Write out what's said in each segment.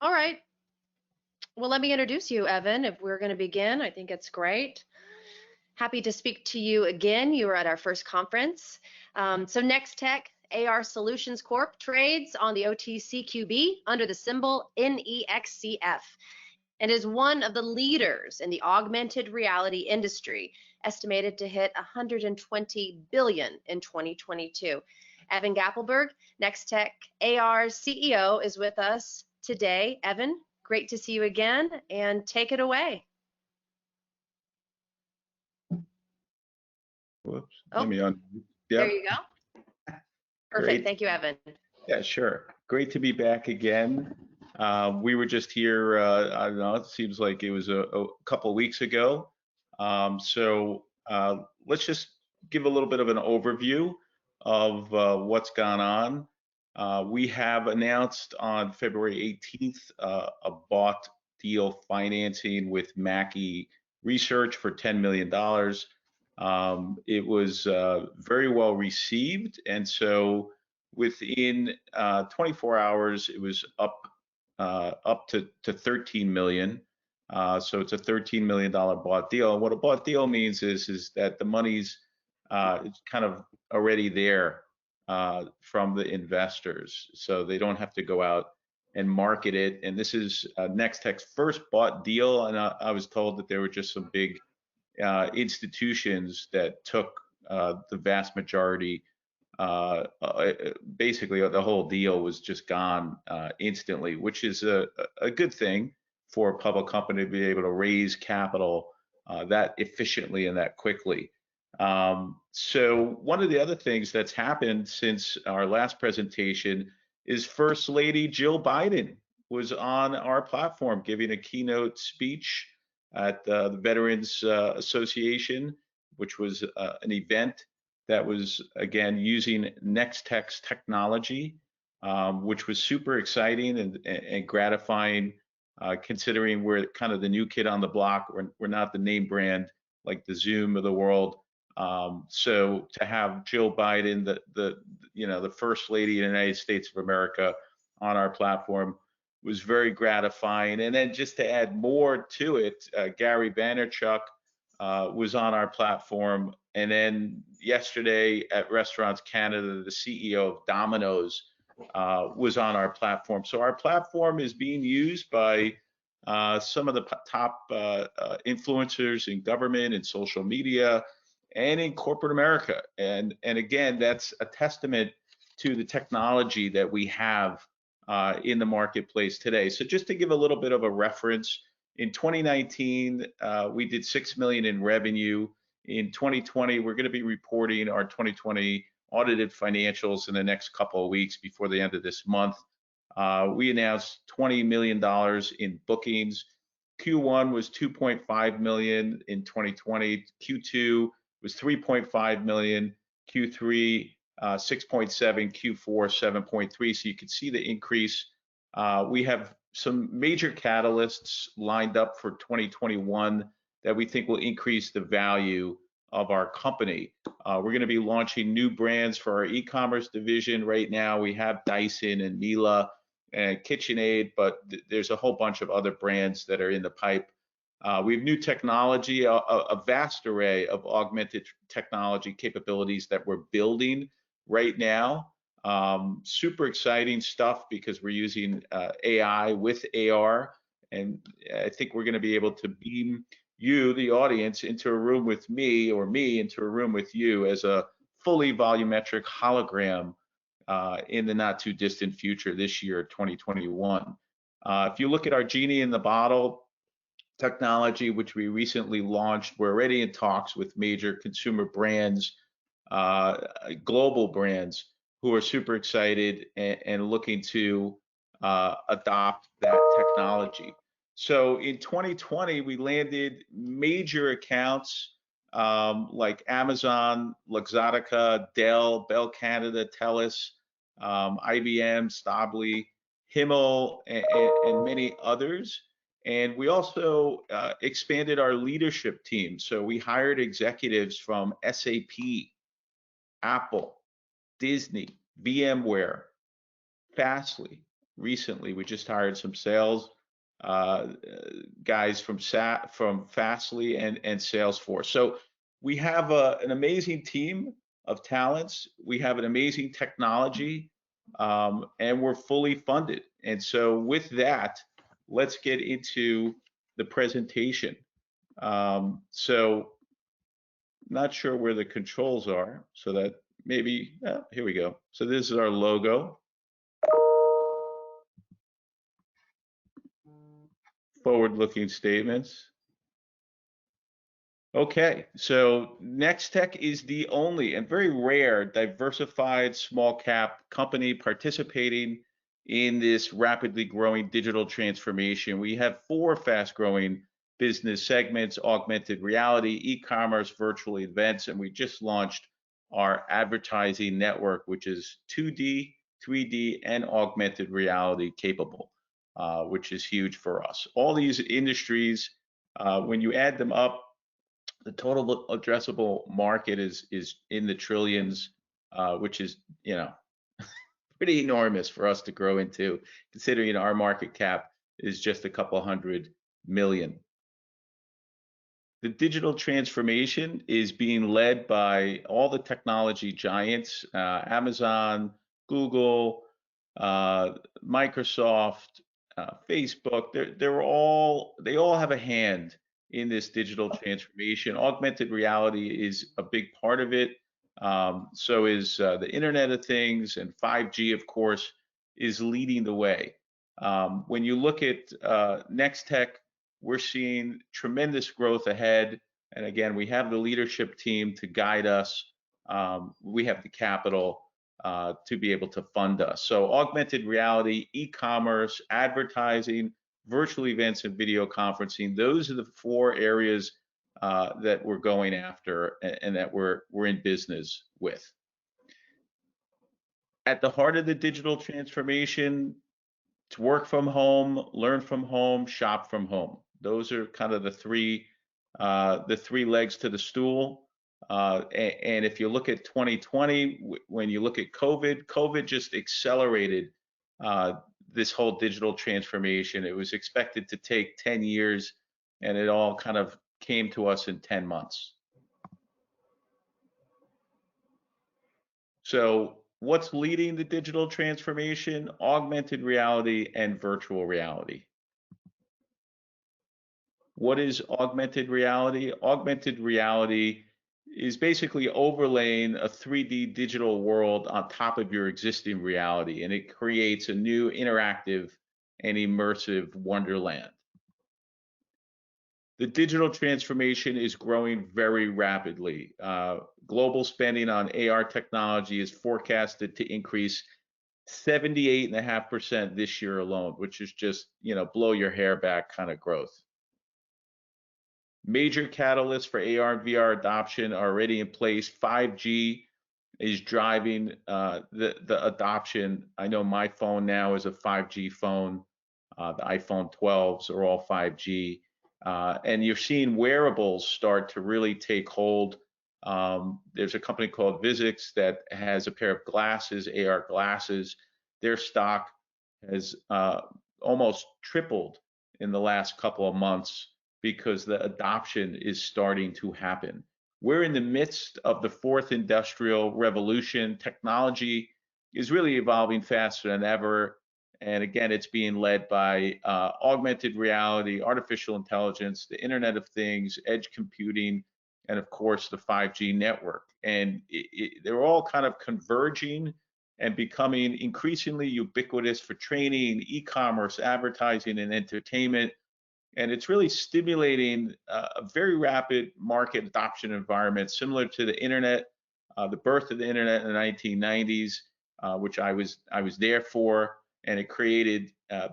All right. Well, let me introduce you, Evan. If we're going to begin, I think it's great. Happy to speak to you again. You were at our first conference. So NexTech AR Solutions Corp trades on the OTCQB under the symbol NEXCF and is one of the leaders in the augmented reality industry, estimated to hit $120 billion in 2022. Evan Gappelberg, NexTech AR's CEO, is with us today. Evan, great to see you again, and take it away. Whoops. Oh, Let me unmute. there Yep. you go. Perfect. Great. Thank you, Evan. Yeah, sure. Great to be back again. We were just here, I don't know, it seems like it was a couple weeks ago. Let's just give a little bit of an overview of what's gone on. We have announced on February 18th a bought deal financing with Mackey Research for $10 million. It was very well received, and so within 24 hours, it was up to 13 million. So it's a $13 million bought deal. And what a bought deal means is that the money's it's kind of already there from the investors, so they don't have to go out and market it. And this is NexTech's first bought deal, and I was told that there were just some big institutions that took the vast majority. Basically, the whole deal was just gone instantly, which is a good thing for a public company to be able to raise capital that efficiently and that quickly. So one of the other things that's happened since our last presentation is First Lady Jill Biden was on our platform giving a keynote speech at the Veterans Association, which was an event that was, again, using NexTech's technology, which was super exciting and gratifying, considering we're kind of the new kid on the block. We're not the name brand like the Zoom of the world. So to have Jill Biden, the First Lady of the United States of America, on our platform was very gratifying. And then just to add more to it, Gary Vaynerchuk was on our platform. And then yesterday at Restaurants Canada, the CEO of Domino's was on our platform. So our platform is being used by some of the top influencers in government and social media and in corporate America. And again, that's a testament to the technology that we have in the marketplace today. So just to give a little bit of a reference, in 2019, we did $6 million in revenue. In 2020, we're going to be reporting our 2020 audited financials in the next couple of weeks before the end of this month. We announced $20 million in bookings. Q1 was 2.5 million in 2020. Q2 was 3.5 million. Q3 6.7, Q4 7.3. So you can see the increase. We have some major catalysts lined up for 2021 that we think will increase the value of our company. We're going to be launching new brands for our e-commerce division. Right now, we have Dyson and Miele and KitchenAid, but there's a whole bunch of other brands that are in the pipe. We have new technology, a vast array of augmented technology capabilities that we're building right now. Super exciting stuff because we're using AI with AR, and I think we're going to be able to beam you, the audience, into a room with me, or me into a room with you as a fully volumetric hologram in the not too distant future, this year, 2021. If you look at our Genie in the Bottle technology, which we recently launched, we're already in talks with major consumer brands, global brands, who are super excited and looking to adopt that technology. So in 2020, we landed major accounts like Amazon, Luxottica, Dell, Bell Canada, TELUS, IBM, Stably, Himmel, and many others. And we also expanded our leadership team. So we hired executives from SAP, Apple, Disney, VMware, Fastly, recently. We just hired some sales guys from Fastly and Salesforce. So we have an amazing team of talents. We have an amazing technology, and we're fully funded. And so with that, let's get into the presentation. So not sure where the controls are, so that maybe, here we go. So this is our logo. Forward-looking statements. Okay, so NexTech is the only and very rare diversified small cap company participating in this rapidly growing digital transformation. We have 4 fast growing business segments: augmented reality, e-commerce, virtual events, and we just launched our advertising network, which is 2D, 3D, and augmented reality capable, which is huge for us. All these industries, when you add them up, the total addressable market is in the trillions, which is, you know, pretty enormous for us to grow into, considering our market cap is just a couple hundred million. The digital transformation is being led by all the technology giants, Amazon, Google, Microsoft, Facebook. They all have a hand in this digital transformation. Augmented reality is a big part of it. So is the Internet of Things, and 5G, of course, is leading the way. When you look at NexTech, we're seeing tremendous growth ahead. And again, we have the leadership team to guide us. We have the capital to be able to fund us. So augmented reality, e-commerce, advertising, virtual events, and video conferencing, those are the 4 areas that we're going after and that we're in business with. At the heart of the digital transformation, it's work from home, learn from home, shop from home. Those are kind of the three legs to the stool. And if you look at 2020, when you look at COVID just accelerated this whole digital transformation. It was expected to take 10 years, and it all kind of came to us in 10 months. So what's leading the digital transformation? Augmented reality and virtual reality. What is augmented reality? Augmented reality is basically overlaying a 3D digital world on top of your existing reality, and it creates a new interactive and immersive wonderland. The digital transformation is growing very rapidly. Global spending on AR technology is forecasted to increase 78.5% this year alone, which is just, you know, blow your hair back kind of growth. Major catalysts for AR and VR adoption are already in place. 5G is driving the adoption. I know my phone now is a 5G phone. The iPhone 12s are all 5G. And you're seeing wearables start to really take hold. There's a company called Vuzix that has a pair of glasses, AR glasses. Their stock has almost tripled in the last couple of months because the adoption is starting to happen. We're in the midst of the 4th industrial revolution. Technology is really evolving faster than ever. And again, it's being led by augmented reality, artificial intelligence, the Internet of Things, edge computing, and of course, the 5G network. And they're all kind of converging and becoming increasingly ubiquitous for training, e-commerce, advertising, and entertainment. And it's really stimulating a very rapid market adoption environment, similar to the internet, the birth of the internet in the 1990s, which I was there for, and it created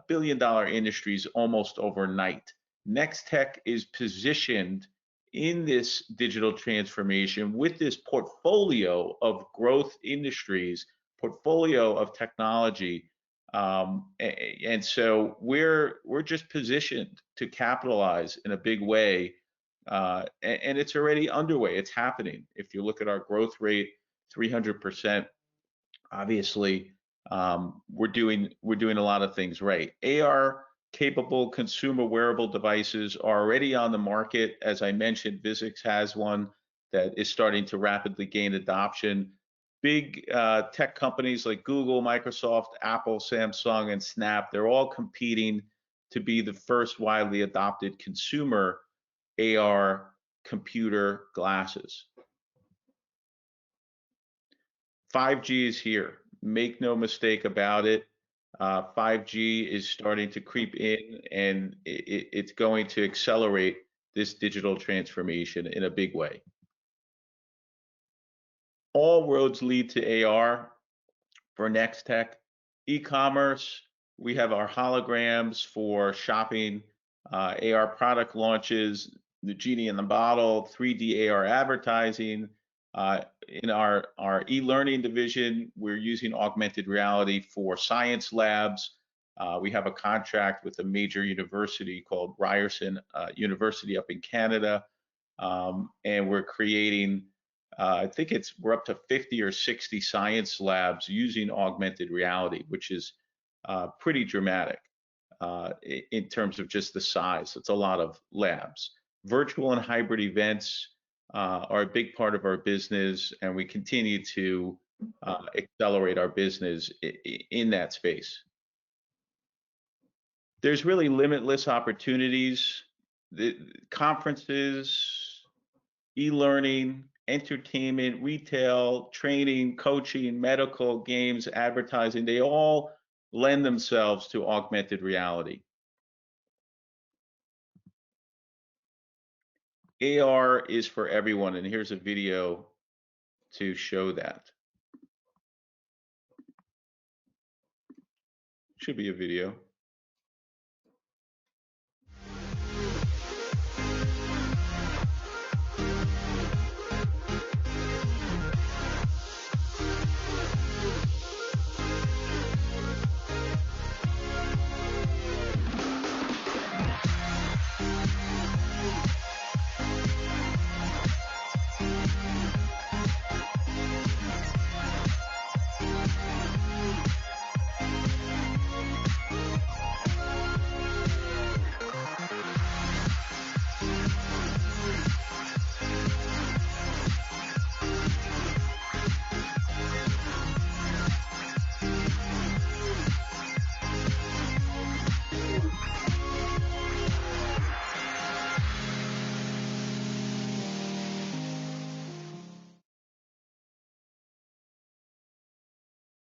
billion-dollar industries almost overnight. NexTech is positioned in this digital transformation with this portfolio of growth industries, portfolio of technology. And so we're just positioned to capitalize in a big way, and it's already underway. It's happening. If you look at our growth rate, 300%, obviously we're doing a lot of things right. AR capable consumer wearable devices are already on the market. As I mentioned, Vuzix has one that is starting to rapidly gain adoption. Big tech companies like Google, Microsoft, Apple, Samsung, and Snap, they're all competing to be the first widely adopted consumer AR computer glasses. 5G is here. Make no mistake about it. 5G is starting to creep in, and it's going to accelerate this digital transformation in a big way. All roads lead to AR for NexTech. E-commerce, we have our holograms for shopping, AR product launches, the genie in the bottle, 3D AR advertising. In our e-learning division, we're using augmented reality for science labs. We have a contract with a major university called Ryerson University up in Canada, and we're creating, I think we're up to 50 or 60 science labs using augmented reality, which is pretty dramatic in terms of just the size. It's a lot of labs. Virtual and hybrid events are a big part of our business, and we continue to accelerate our business in that space. There's really limitless opportunities. The conferences, e-learning, entertainment, retail, training, coaching, medical, games, advertising, they all lend themselves to augmented reality. AR is for everyone, and here's a video to show that. Should be a video.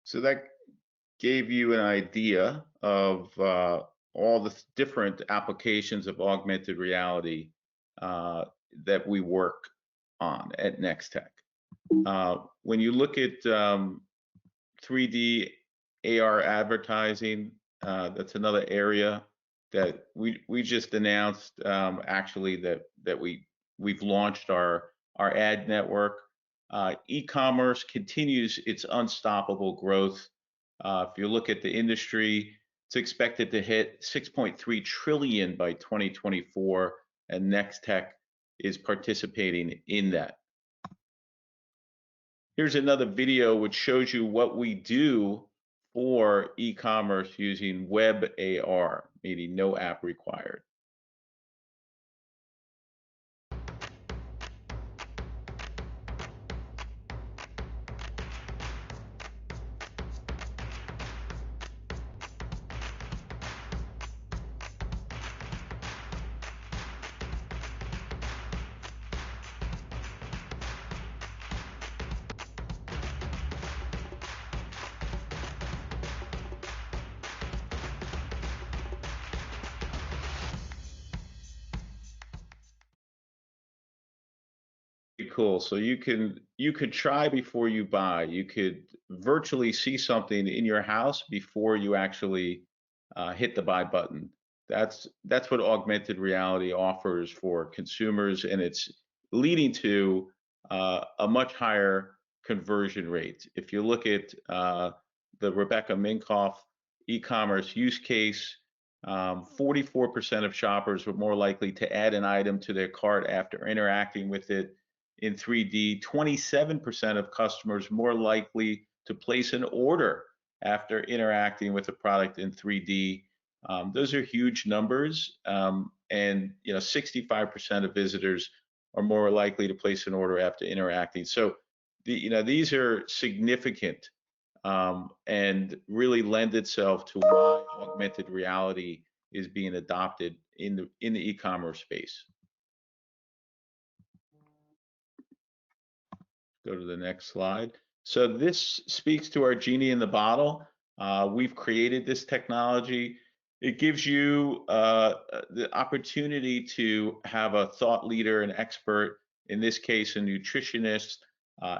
So that gave you an idea of all the different applications of augmented reality that we work on at NexTech. When you look at 3D AR advertising, that's another area that we just announced actually that we've launched our ad network. E-commerce continues its unstoppable growth. If you look at the industry, it's expected to hit 6.3 trillion by 2024, and NexTech is participating in that. Here's another video which shows you what we do for e-commerce using web AR, meaning no app required. Cool. So you could try before you buy. You could virtually see something in your house before you actually hit the buy button. That's what augmented reality offers for consumers, and it's leading to a much higher conversion rate. If you look at the Rebecca Minkoff e-commerce use case, 44% of shoppers were more likely to add an item to their cart after interacting with it in 3D. 27% of customers more likely to place an order after interacting with the product in 3D. Those are huge numbers, and 65% of visitors are more likely to place an order after interacting. So, these are significant, and really lend itself to why augmented reality is being adopted in the e-commerce space. Go to the next slide. So this speaks to our genie in the bottle. We've created this technology. It gives you the opportunity to have a thought leader, an expert, in this case, a nutritionist,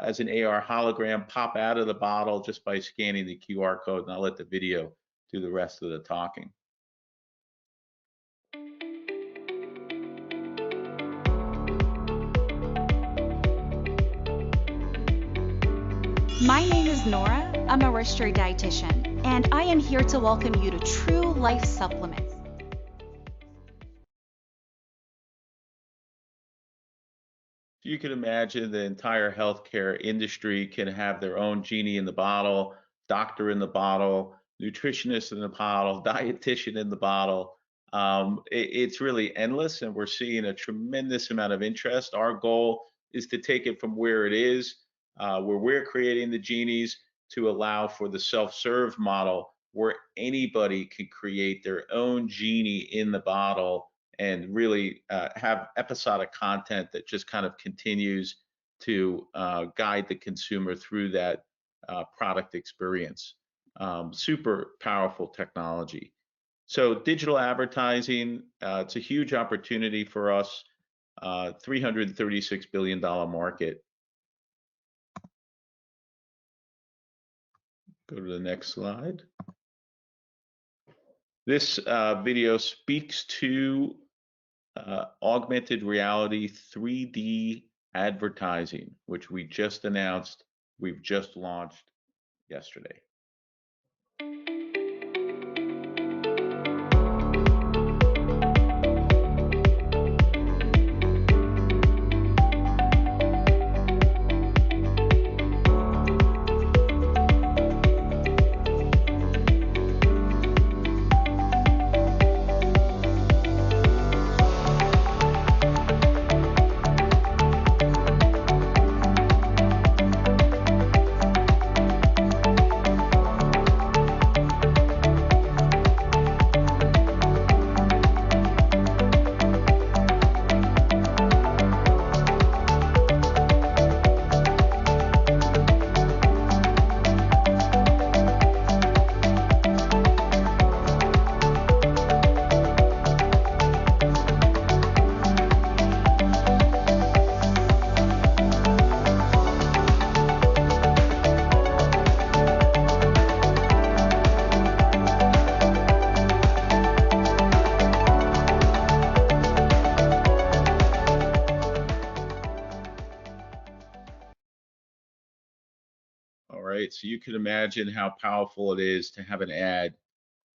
as an AR hologram pop out of the bottle just by scanning the QR code, and I'll let the video do the rest of the talking. My name is Nora. I'm a registered dietitian, and I am here to welcome you to True Life Supplements. You can imagine the entire healthcare industry can have their own genie in the bottle, doctor in the bottle, nutritionist in the bottle, dietitian in the bottle. It's really endless, and we're seeing a tremendous amount of interest. Our goal is to take it from where it is, where we're creating the genies, to allow for the self-serve model where anybody can create their own genie in the bottle and really have episodic content that just kind of continues to guide the consumer through that product experience. Super powerful technology. So digital advertising, it's a huge opportunity for us, $336 billion market. Go to the next slide. This video speaks to augmented reality 3D advertising, which we just announced, we've just launched yesterday. So you can imagine how powerful it is to have an ad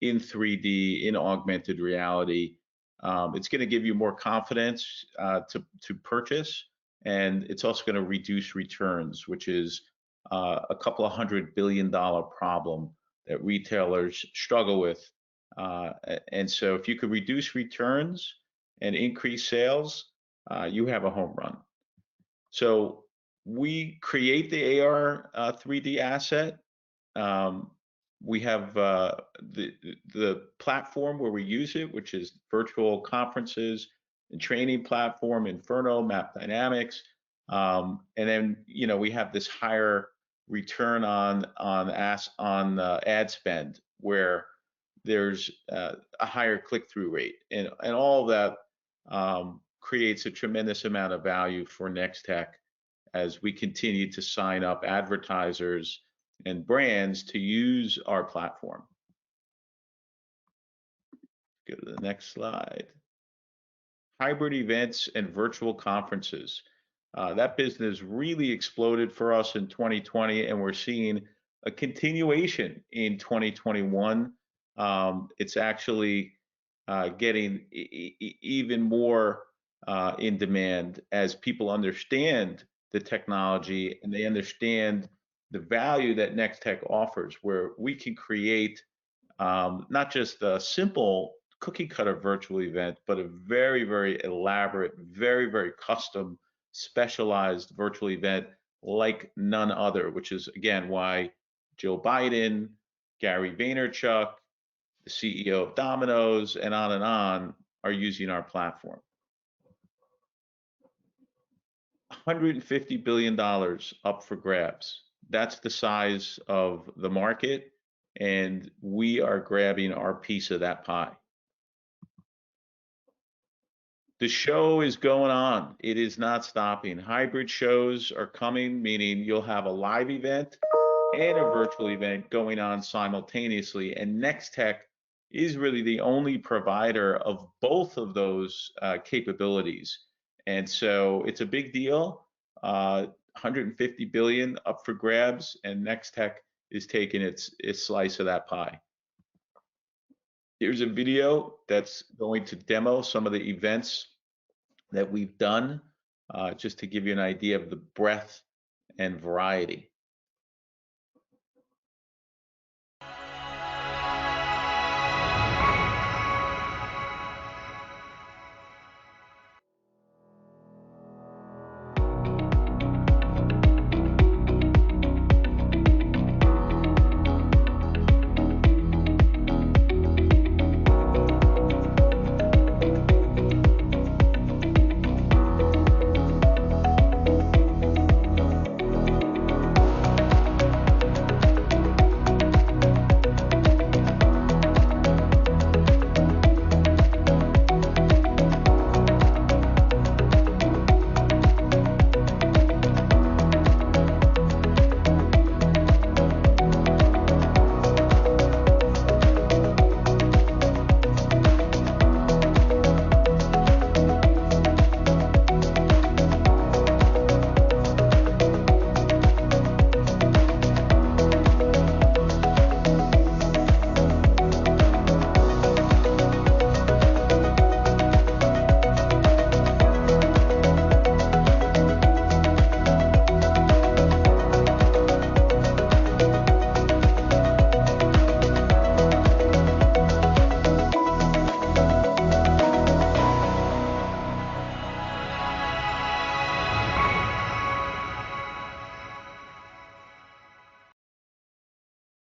in 3D, in augmented reality. It's going to give you more confidence to purchase, and it's also going to reduce returns, which is a couple of $100 billion problem that retailers struggle with. And so if you could reduce returns and increase sales, you have a home run. So we create the AR 3D asset. We have the platform where we use it, which is virtual conferences and training platform, Inferno, Map Dynamics, and then we have this higher return on ad spend where there's a higher click-through rate, and all of that creates a tremendous amount of value for NexTech as we continue to sign up advertisers and brands to use our platform. Go to the next slide. Hybrid events and virtual conferences. That business really exploded for us in 2020, and we're seeing a continuation in 2021. It's actually getting even more in demand as people understand the technology and they understand the value that NexTech offers, where we can create not just a simple cookie cutter virtual event, but a very, very elaborate, very, very custom, specialized virtual event like none other, which is, again, why Joe Biden, Gary Vaynerchuk, the CEO of Domino's, and on are using our platform. $150 billion up for grabs. That's the size of the market, and we are grabbing our piece of that pie. The show is going on. It is not stopping. Hybrid shows are coming, meaning you'll have a live event and a virtual event going on simultaneously. And NexTech is really the only provider of both of those capabilities. And so it's a big deal. 150 billion up for grabs, and NexTech is taking its slice of that pie. Here's a video that's going to demo some of the events that we've done, just to give you an idea of the breadth and variety.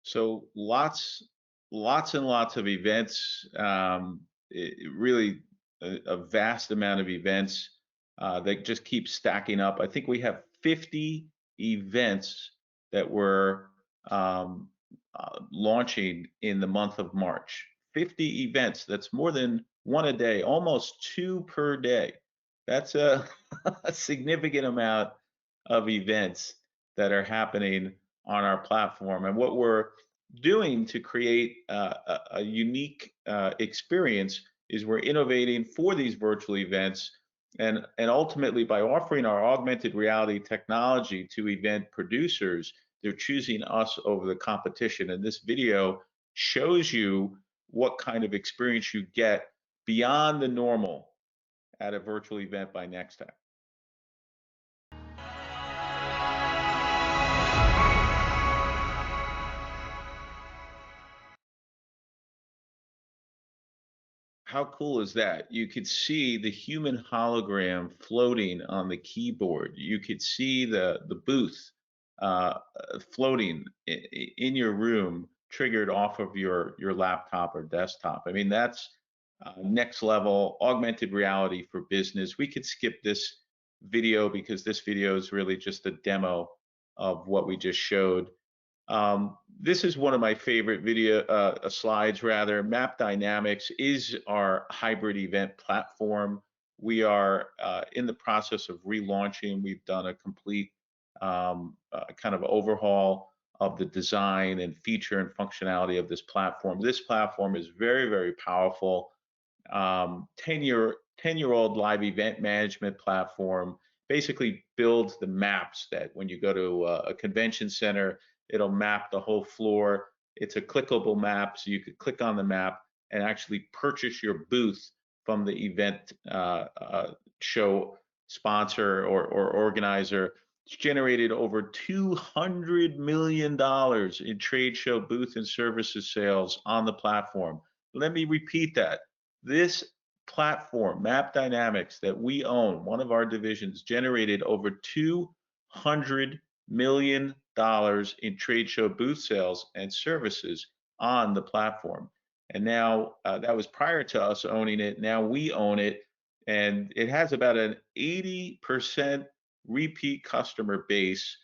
So lots and lots of events, really a vast amount of events that just keep stacking up. I think we have 50 events that we're launching in the month of March. 50 events, that's more than one a day, almost 2 per day. That's a significant amount of events that are happening on our platform. And what we're doing to create a unique experience is we're innovating for these virtual events, and ultimately by offering our augmented reality technology to event producers, they're choosing us over the competition. And this video shows you what kind of experience you get beyond the normal at a virtual event by NexTech. How cool is that? You could see the human hologram floating on the keyboard. You could see the booth floating in your room, triggered off of your laptop or desktop. I mean, that's next level augmented reality for business. We could skip this video because this video is really just a demo of what we just showed. This is one of my favorite video slides rather. Map Dynamics is our hybrid event platform. We are in the process of relaunching. We've done a complete kind of overhaul of the design and feature and functionality of this platform. This platform is very, very powerful. 10-year-old live event management platform, basically builds the maps that when you go to a convention center, it'll map the whole floor. It's a clickable map, so you could click on the map and actually purchase your booth from the event show sponsor or organizer. It's generated over $200 million in trade show booth and services sales on the platform. Let me repeat that. This platform, Map Dynamics, that we own, one of our divisions, generated over $200 million in trade show booth sales and services on the platform. And now that was prior to us owning it. Now we own it, and it has about an 80% repeat customer base,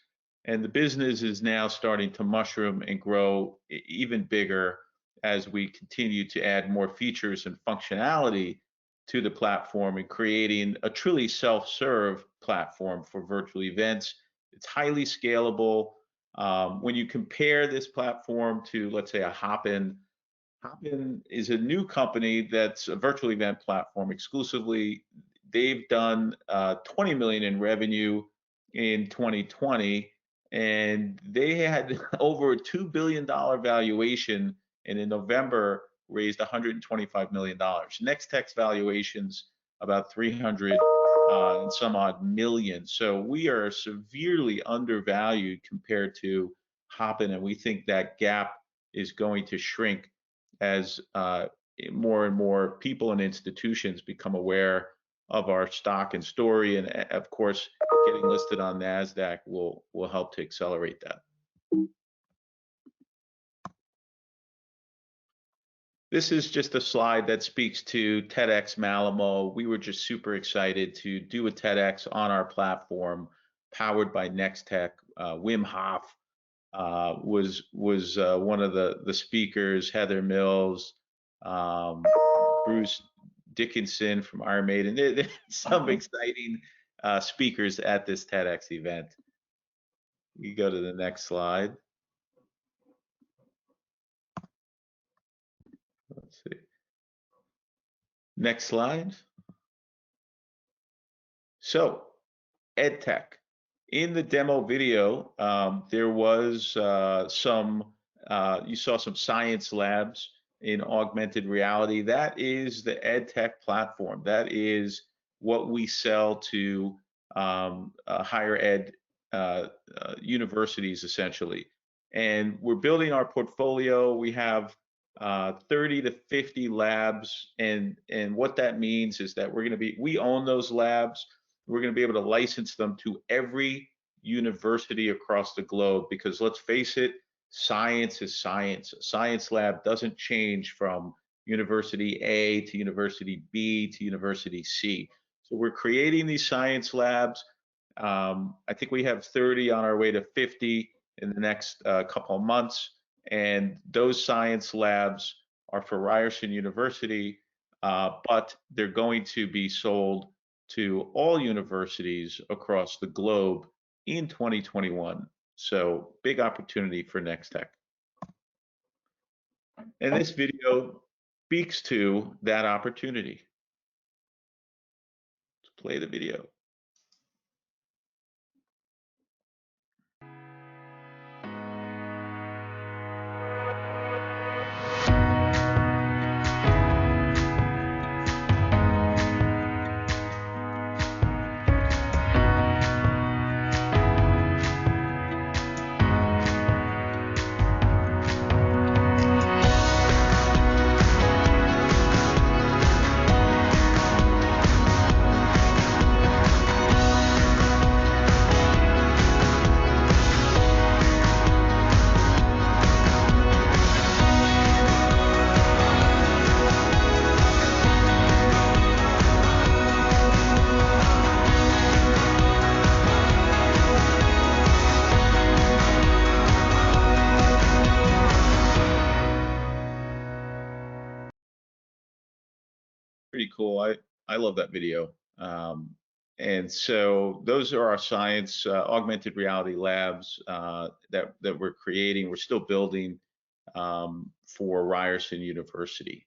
and the business is now starting to mushroom and grow even bigger as we continue to add more features and functionality to the platform and creating a truly self-serve platform for virtual events. It's highly scalable. When you compare this platform to, let's say, a Hopin, Hopin is a new company that's a virtual event platform exclusively. They've done 20 million in revenue in 2020, and they had over a $2 billion valuation, and in November raised $125 million. NexTech's valuation's about 300 and some odd million. So we are severely undervalued compared to Hopin, and we think that gap is going to shrink as more and more people and institutions become aware of our stock and story. And of course, getting listed on NASDAQ will help to accelerate that. This is just a slide that speaks to TEDx Malamo. We were just super excited to do a TEDx on our platform, powered by NexTech. Wim Hof was one of the speakers, Heather Mills, Bruce Dickinson from Iron Maiden. There's some exciting speakers at this TEDx event. You go to the next slide. Let's see. Next slide. So, EdTech. In the demo video, there was you saw some science labs in augmented reality. That is the EdTech platform. That is what we sell to higher ed universities, essentially. And we're building our portfolio. We have 30 to 50 labs, and what that means is that we own those labs. We're going to be able to license them to every university across the globe, because let's face it, science is science. A science lab doesn't change from University A to University B to University C. So we're creating these science labs. I think we have 30 on our way to 50 in the next couple of months. And those science labs are for Ryerson University, but they're going to be sold to all universities across the globe in 2021. So big opportunity for NexTech. And this video speaks to that opportunity. Let's play the video. Pretty cool. I love that video. And so those are our science augmented reality labs that we're creating. We're still building for Ryerson University.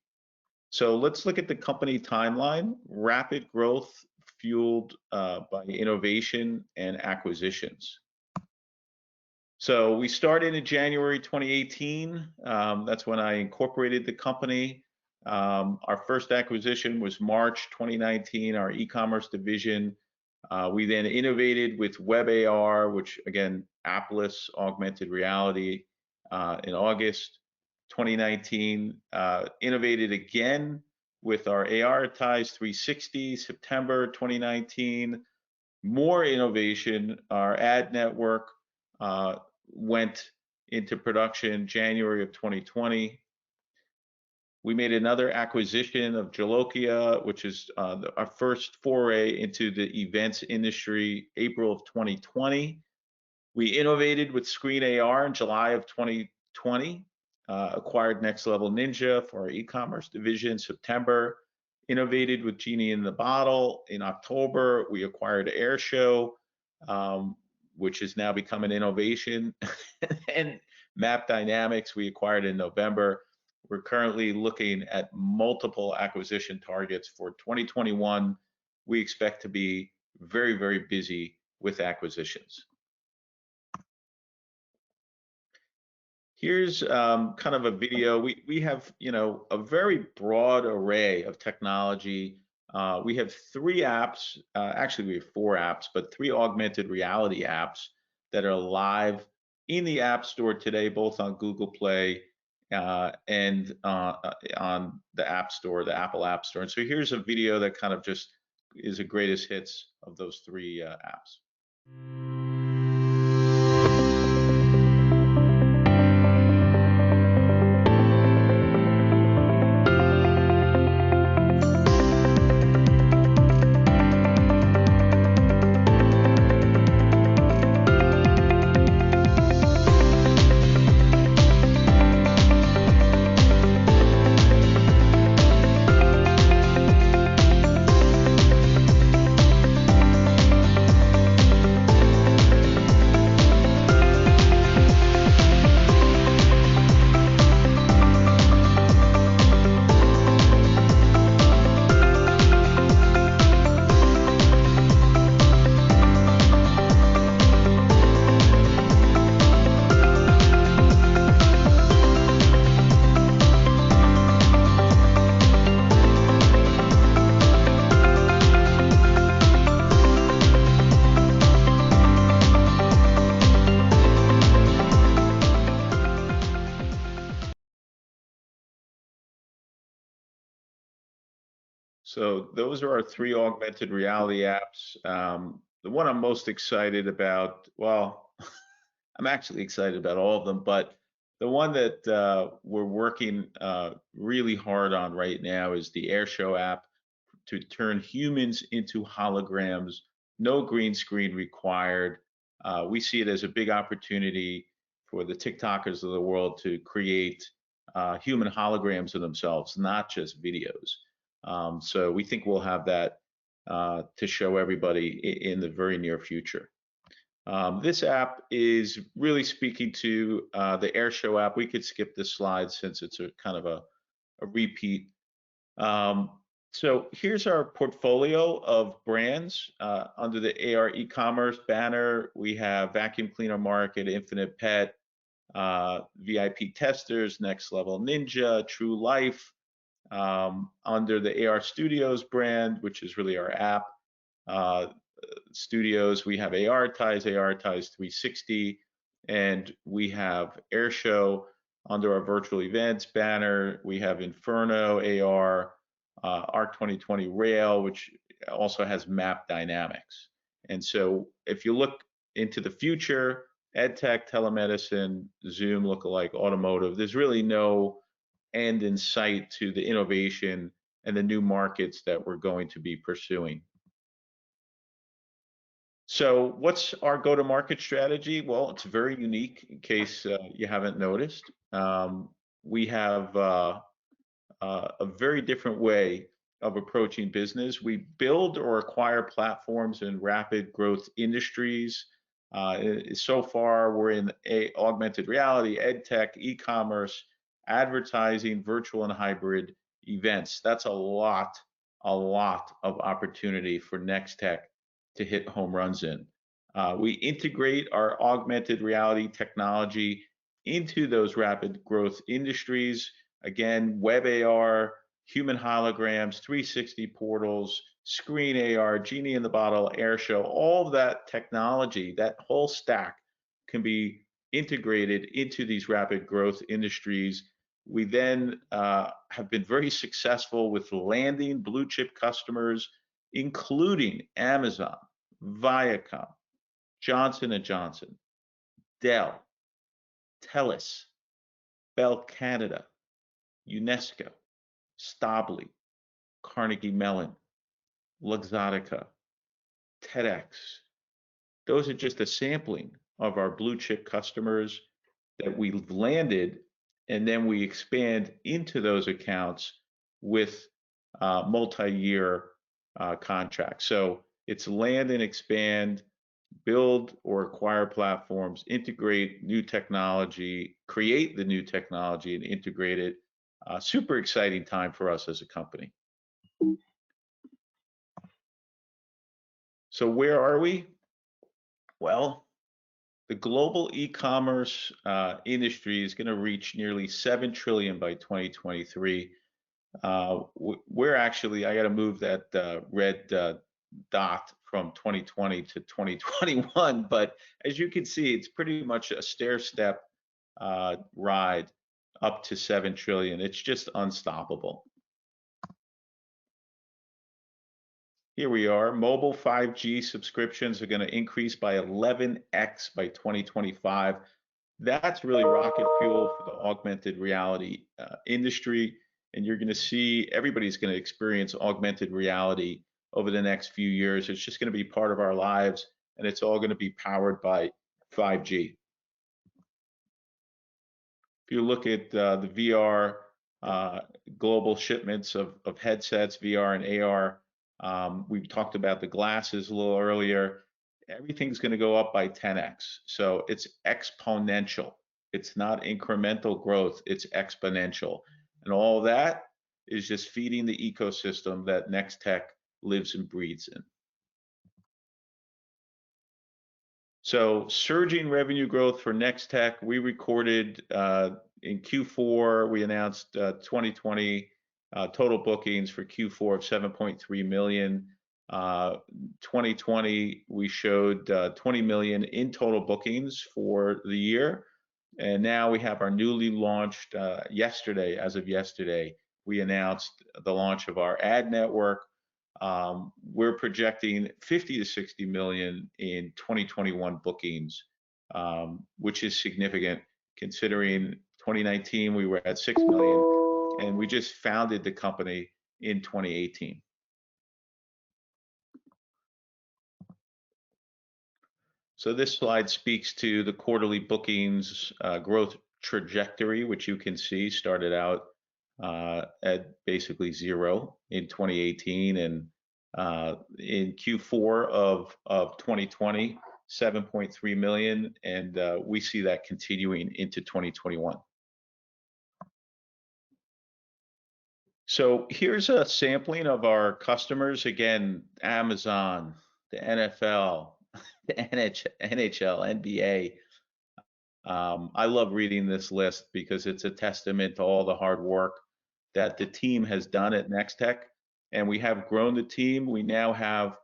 So let's look at the company timeline. Rapid growth fueled by innovation and acquisitions. So we started in January 2018. That's when I incorporated the company. Our first acquisition was March 2019. Our e-commerce division We then innovated with Web AR, which again, Apple's augmented reality in August 2019. Innovated again with our ARitize 360, September 2019. More innovation, our ad network went into production January of 2020. We made another acquisition of Jalokia, which is our first foray into the events industry, April of 2020. We innovated with Screen AR in July of 2020, acquired Next Level Ninja for our e-commerce division in September, innovated with Genie in the Bottle in October. We acquired Airshow, which has now become an innovation, and Map Dynamics we acquired in November. We're currently looking at multiple acquisition targets for 2021. We expect to be very, very busy with acquisitions. Here's kind of a video. We have, a very broad array of technology. We have 3 apps, actually we have 4 apps, but 3 augmented reality apps that are live in the App Store today, both on Google Play and on the App Store, the Apple App Store. And so here's a video that kind of just is the greatest hits of those 3 apps. So those are our 3 augmented reality apps. The one I'm most excited about, well, I'm actually excited about all of them, but the one that we're working really hard on right now is the Airshow app to turn humans into holograms, no green screen required. We see it as a big opportunity for the TikTokers of the world to create human holograms of themselves, not just videos. So we think we'll have that to show everybody in the very near future. This app is really speaking to the Airshow app. We could skip this slide since it's a kind of a repeat. So here's our portfolio of brands under the AR e-commerce banner. We have Vacuum Cleaner Market, Infinite Pet, VIP Testers, Next Level Ninja, True Life. Under the AR Studios brand, which is really our app studios, we have ARitize 360, and we have Airshow under our virtual events banner. We have Inferno AR, ARC 2020 Rail, which also has Map Dynamics. And so if you look into the future, EdTech, telemedicine, Zoom, lookalike, automotive, there's really no end in sight to the innovation and the new markets that we're going to be pursuing. So what's our go-to-market strategy? Well, it's very unique in case you haven't noticed. We have a very different way of approaching business. We build or acquire platforms in rapid growth industries. So far, we're in augmented reality, EdTech, e-commerce, advertising, virtual and hybrid events. That's a lot of opportunity for NexTech to hit home runs in. We integrate our augmented reality technology into those rapid growth industries. Again, Web AR, human holograms, 360 portals, Screen AR, Genie in the Bottle, Airshow, all of that technology, that whole stack can be integrated into these rapid growth industries. We then have been very successful with landing blue chip customers, including Amazon, Viacom, Johnson & Johnson, Dell, TELUS, Bell Canada, UNESCO, Stably, Carnegie Mellon, Luxottica, TEDx. Those are just a sampling of our blue chip customers that we've landed, and then we expand into those accounts with multi-year contracts. So it's land and expand, build or acquire platforms, integrate new technology, create the new technology and integrate it. Super exciting time for us as a company. So where are we? Well, the global e-commerce industry is going to reach nearly 7 trillion by 2023. We're actually, I got to move that red dot from 2020 to 2021, but as you can see, it's pretty much a stair-step ride up to 7 trillion. It's just unstoppable. Here we are. Mobile 5G subscriptions are going to increase by 11x by 2025. That's really rocket fuel for the augmented reality industry. And you're going to see everybody's going to experience augmented reality over the next few years. It's just going to be part of our lives, and it's all going to be powered by 5G. If you look at the VR global shipments of headsets, VR and AR, we talked about the glasses a little earlier. Everything's going to go up by 10x. So it's exponential. It's not incremental growth, it's exponential. And all that is just feeding the ecosystem that NexTech lives and breathes in. So surging revenue growth for NexTech. We recorded in Q4, we announced 2020 total bookings for Q4 of 7.3 million. 2020, we showed 20 million in total bookings for the year. And now we have our newly launched, yesterday, as of yesterday, we announced the launch of our ad network. We're projecting 50 to 60 million in 2021 bookings, which is significant considering 2019 we were at 6 million, and we just founded the company in 2018. So this slide speaks to the quarterly bookings growth trajectory, which you can see started out at basically 0 in 2018, and in Q4 of 2020, 7.3 million, and we see that continuing into 2021. So here's a sampling of our customers. Again, Amazon, the NFL, the NHL, NBA. I love reading this list because it's a testament to all the hard work that the team has done at NexTech, and we have grown the team. We now have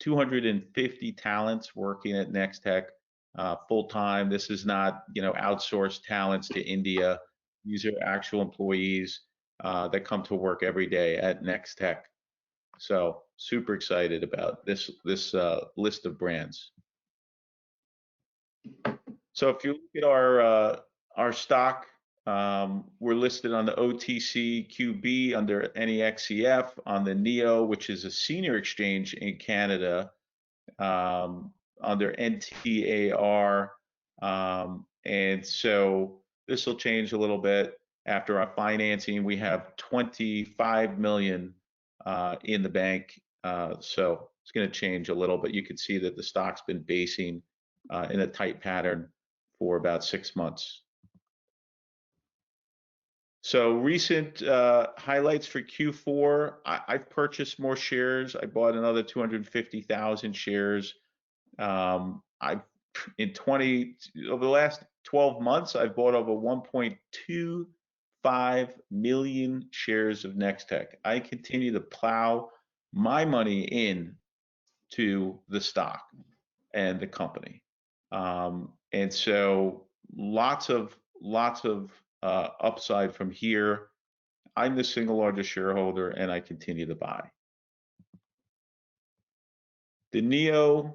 250 talents working at NexTech full time. This is not, outsourced talents to India. These are actual employees that come to work every day at NexTech. So super excited about this list of brands. So if you look at our stock, we're listed on the OTCQB under NEXCF, on the NEO, which is a senior exchange in Canada, under NTAR, and so this will change a little bit after our financing. We have 25 million in the bank, so it's going to change a little, but you can see that the stock's been basing in a tight pattern for about 6 months. So recent highlights for Q4, I've purchased more shares. I bought another 250,000 shares. Over the last 12 months, I've bought over 1.25 million shares of NexTech. I continue to plow my money in to the stock and the company. And so lots of upside from here. I'm the single largest shareholder, and I continue to buy. The NEO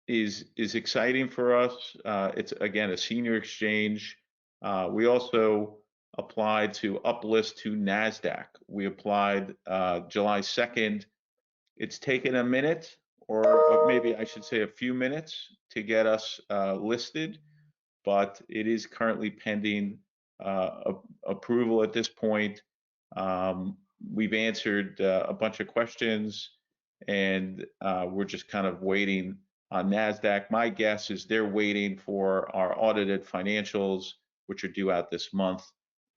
is exciting for us. It's again a senior exchange. We also applied to uplist to NASDAQ. We applied July 2nd. It's taken a minute, or maybe I should say a few minutes, to get us listed, but it is currently pending approval at this point. We've answered a bunch of questions, and we're just kind of waiting on NASDAQ. My guess is they're waiting for our audited financials, which are due out this month,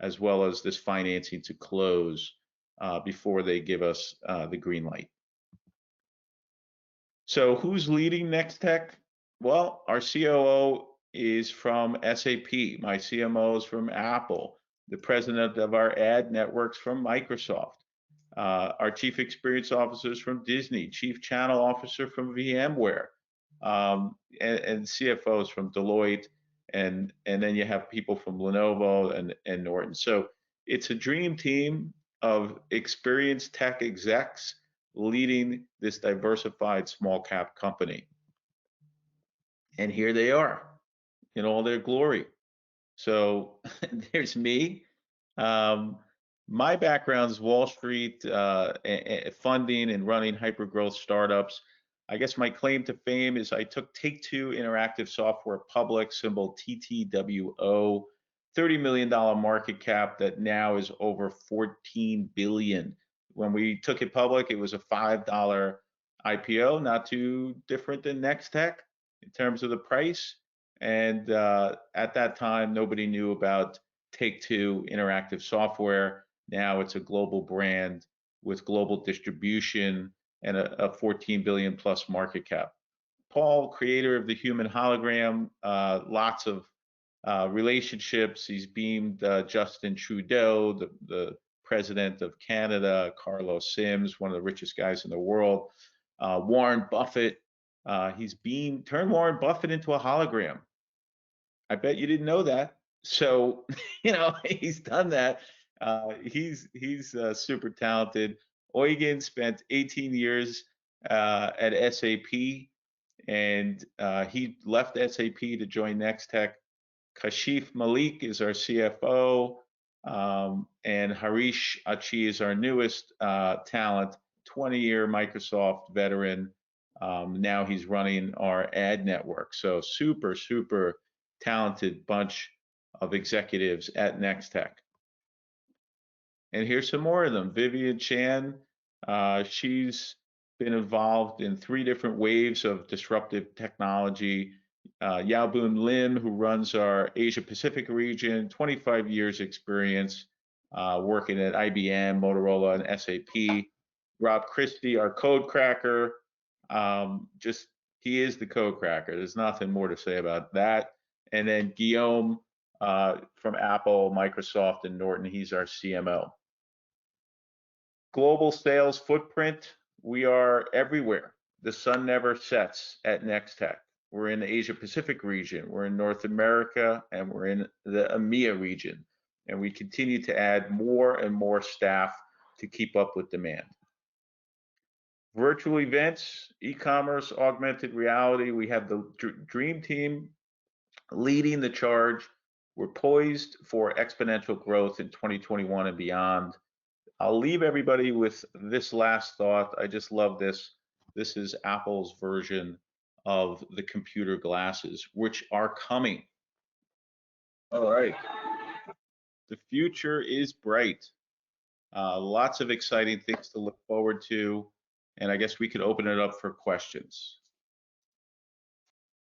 as well as this financing to close before they give us the green light. So who's leading NexTech? Well, our COO is from SAP. My CMO is from Apple. The president of our ad networks from Microsoft. Our chief experience officer is from Disney. Chief channel officer from VMware. And CFOs from Deloitte. And then you have people from Lenovo and Norton. So it's a dream team of experienced tech execs leading this diversified small cap company. And here they are in all their glory. So there's me. My background is Wall Street, funding and running hypergrowth startups. I guess my claim to fame is I took Take-Two Interactive Software public, symbol TTWO, $30 million market cap that now is over $14 billion. When we took it public, it was a $5 IPO, not too different than NexTech in terms of the price. And at that time, nobody knew about Take-Two Interactive Software. Now it's a global brand with global distribution and a 14 billion plus market cap. Paul, creator of the human hologram, lots of relationships. He's beamed Justin Trudeau, the president of Canada, Carlos Sims, one of the richest guys in the world, Warren Buffett. He's turned Warren Buffett into a hologram. I bet you didn't know that. So, he's done that. He's super talented. Eugen spent 18 years at SAP, and he left SAP to join NexTech. Kashif Malik is our CFO, and Harish Achi is our newest talent, 20-year Microsoft veteran. Now he's running our ad network. So super, super talented bunch of executives at NexTech. And here's some more of them. Vivian Chan, she's been involved in 3 different waves of disruptive technology. Yaobun Lim, who runs our Asia Pacific region, 25 years experience working at IBM, Motorola, and SAP. Rob Christie, our code cracker, he is the code cracker. There's nothing more to say about that. And then Guillaume from Apple, Microsoft, and Norton, he's our CMO. Global sales footprint, we are everywhere. The sun never sets at NexTech. We're in the Asia Pacific region, we're in North America, and we're in the EMEA region. And we continue to add more and more staff to keep up with demand. Virtual events, e-commerce, augmented reality, we have the dream team leading the charge. We're poised for exponential growth in 2021 and beyond. I'll leave everybody with this last thought. I just love this. This is Apple's version of the computer glasses, which are coming. All right. The future is bright. Lots of exciting things to look forward to. And I guess we could open it up for questions.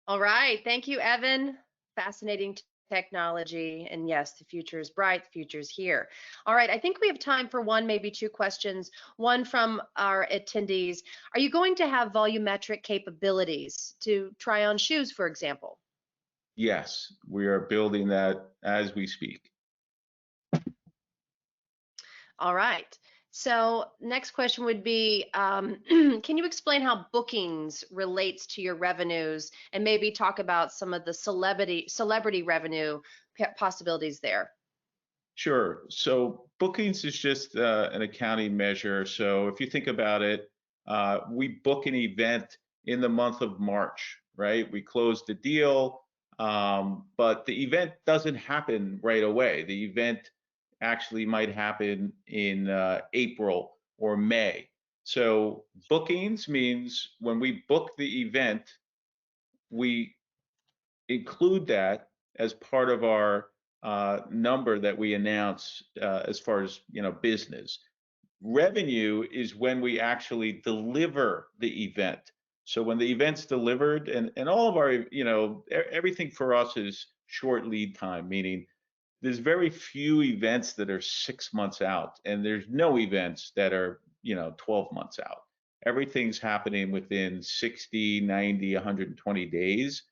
All right. Thank you, Evan. Fascinating technology. And yes, the future is bright. The future is here. All right. I think we have time for 1, maybe 2 questions. One from our attendees. Are you going to have volumetric capabilities to try on shoes, for example? Yes, we are building that as we speak. All right. So next question would be, can you explain how bookings relates to your revenues and maybe talk about some of the celebrity revenue possibilities there? Sure. So bookings is just an accounting measure. So if you think about it, we book an event in the month of March, right? We close the deal, but the event doesn't happen right away. The event actually might happen in April or May. So bookings means when we book the event, we include that as part of our number that we announce as far as business. Revenue is when we actually deliver the event. So when the event's delivered, and all of our everything for us is short lead time, meaning there's very few events that are 6 months out, and there's no events that are 12 months out. Everything's happening within 60, 90, 120 days.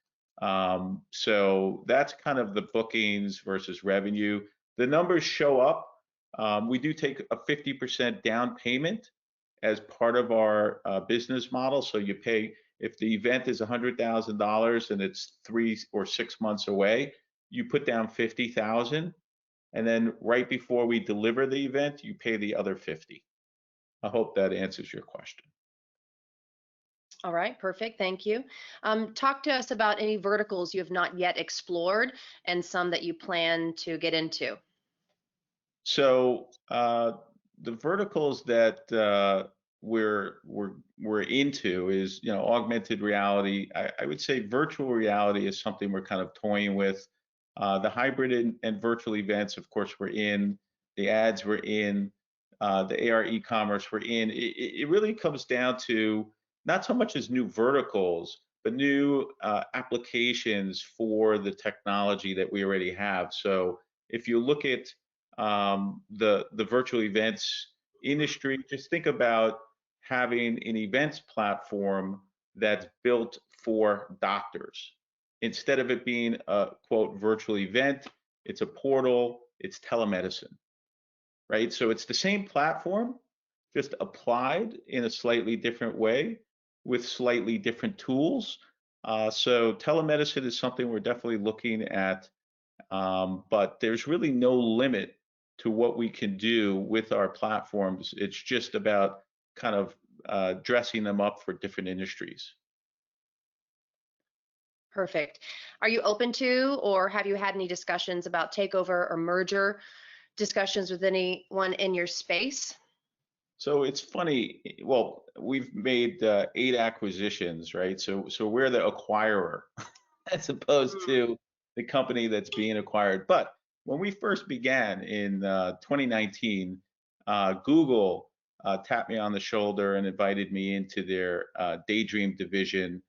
So that's kind of the bookings versus revenue. The numbers show up. We do take a 50% down payment as part of our business model. So you pay, if the event is $100,000 and it's 3 or 6 months away, you put down 50,000, and then right before we deliver the event, you pay the other 50. I hope that answers your question. All right, perfect. Thank you. Talk to us about any verticals you have not yet explored and some that you plan to get into. So the verticals that we're into is augmented reality. I would say virtual reality is something we're kind of toying with. The hybrid and virtual events, of course, we're in. The ads we're in. The AR e-commerce we're in. It really comes down to not so much as new verticals, but new applications for the technology that we already have. So if you look at the virtual events industry, just think about having an events platform that's built for doctors. Instead of it being a quote virtual event, it's a portal, it's telemedicine, right? So it's the same platform, just applied in a slightly different way with slightly different tools. So telemedicine is something we're definitely looking at, but there's really no limit to what we can do with our platforms. It's just about kind of dressing them up for different industries. Perfect. Are you open to, or have you had any discussions about takeover or merger discussions with anyone in your space? So it's funny. Well, we've made 8 acquisitions, right? So we're the acquirer as opposed to the company that's being acquired. But when we first began in 2019, Google tapped me on the shoulder and invited me into their Daydream division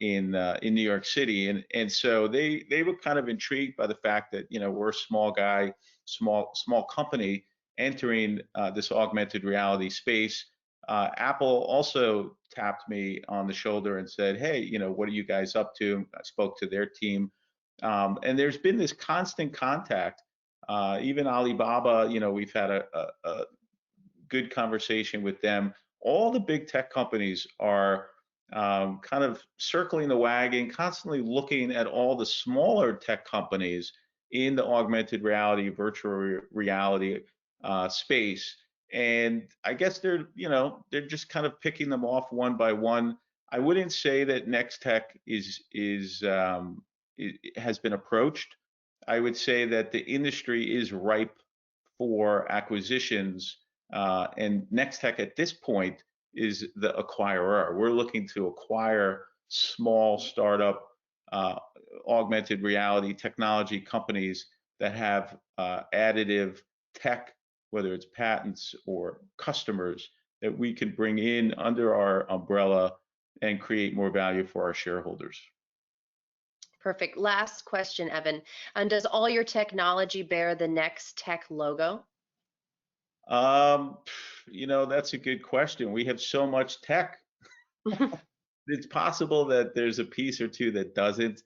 in New York City, and so they were kind of intrigued by the fact that we're a small guy, small company entering this augmented reality space. Apple also tapped me on the shoulder and said, "Hey, what are you guys up to?" I spoke to their team, and there's been this constant contact. Even Alibaba, we've had a good conversation with them. All the big tech companies are kind of circling the wagon, constantly looking at all the smaller tech companies in the augmented reality, virtual reality space. And I guess they're just kind of picking them off one by one. I wouldn't say that NexTech has been approached. I would say that the industry is ripe for acquisitions, and NexTech at this point is the acquirer. We're looking to acquire small startup augmented reality technology companies that have additive tech, whether it's patents or customers, that we can bring in under our umbrella and create more value for our shareholders. Perfect. Last question, Evan. Does all your technology bear the NexTech logo? That's a good question. We have so much tech. It's possible that there's a piece or two that doesn't,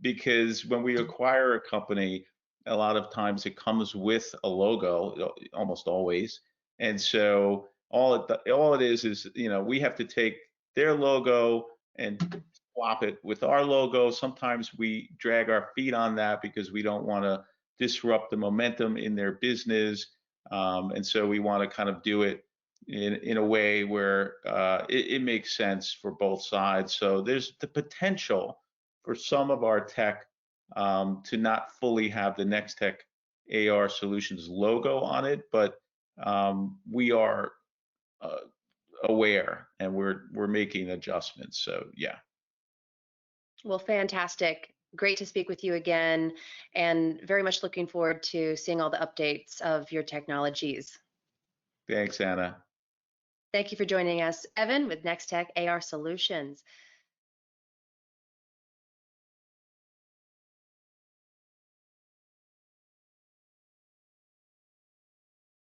because when we acquire a company, a lot of times it comes with a logo, almost always. And so all it is, we have to take their logo and swap it with our logo. Sometimes we drag our feet on that because we don't want to disrupt the momentum in their business. And so we want to kind of do it in a way where it makes sense for both sides. So there's the potential for some of our tech to not fully have the NexTech AR Solutions logo on it, but we are aware and we're making adjustments. So yeah. Well, fantastic. Great to speak with you again, and very much looking forward to seeing all the updates of your technologies. Thanks, Anna. Thank you for joining us, Evan with NexTech AR Solutions.